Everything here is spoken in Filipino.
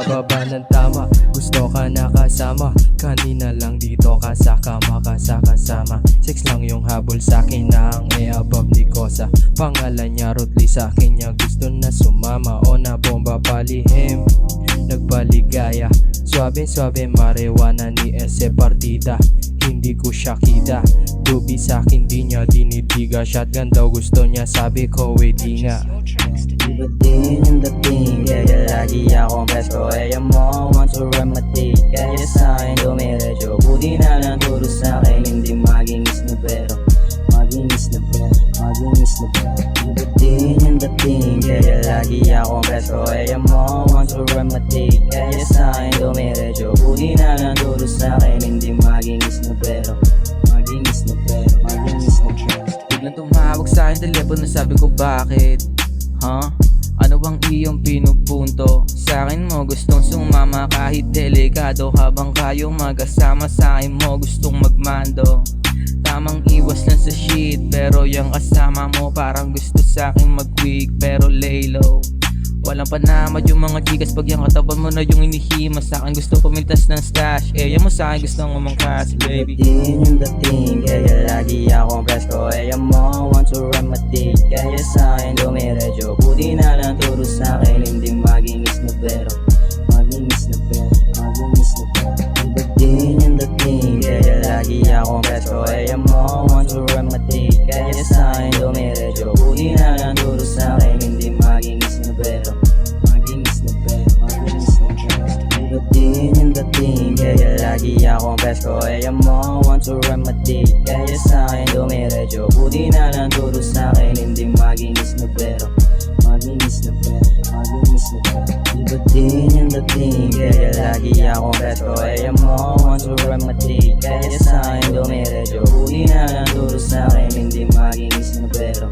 pababa ng tama. Gusto ka nakasama, kanina lang dito ka sa kama ka sa kasama. Sex lang yung habol sa'kin na ang above ni Kosa. Pangalan niya Rutli, sa'kin niya gusto na sumama. O na bomba palihim, nagpaligaya. Suabe-suabe marijuana ni ese partida. Hindi ko siya kita, dubi sa'kin di niya dinitiga. Shotgun daw gusto niya, sabi ko di nga. Iba din yung dating, kaya lagi akong presko. Kaya mo want to rematic, kaya sa'kin dumiretso. Buti na lang turo sa'kin, hindi magingis na pero magingis na pero, magingis na pero. Iba din yung dating, kaya lagi akong presko. Kaya mo want to rematic, kaya sa'kin dumiretso. Buti na lang turo sa'kin, hindi magingis na pero magingis na pero, magingis na pero. Biglang tumawag sa'kin telepono, sabi ko bakit? Ano bang iyong pinupunto? Sa'kin mo gustong sumama kahit delikado. Habang kayo magkasama sa'kin mo gustong magmando. Tamang iwas lang sa shit, pero yung kasama mo parang gusto sa'kin mag-weak pero lay low. Walang panamad yung mga chikas pag yung katawan mo na yung inihima. Sa'kin gusto pumiltas ng stash, yan mo sa'kin gustong umangkas, baby. Din yung dating, kaya lagi akong presko. Kaya mo want to rematic, kaya sa'kin dumiretso. Buti na lang turo sa'kin, hindi magingis na pero magingis na pero, magingis na pero. Iba din yung dating, kaya lagi akong presko. Kaya mo want to rematic, kaya sa'kin dumiretso. Buti na lang turo sa'kin, hindi magingis na pero magingis na pero, magingis na pero. Iba din yung dating, kaya lagi akong presko. Kaya mo want to rematic, kaya sa'kin dumiretso. Buti na lang turo sa'kin, hindi magingis na pero magingis na pero, magingis na pero. Iba din yung dating, kaya lagi akong presko. Kaya mo want to rematic, kaya sa'kin dumiretso. Buti na lang turo sa'kin, hindi magingis na pero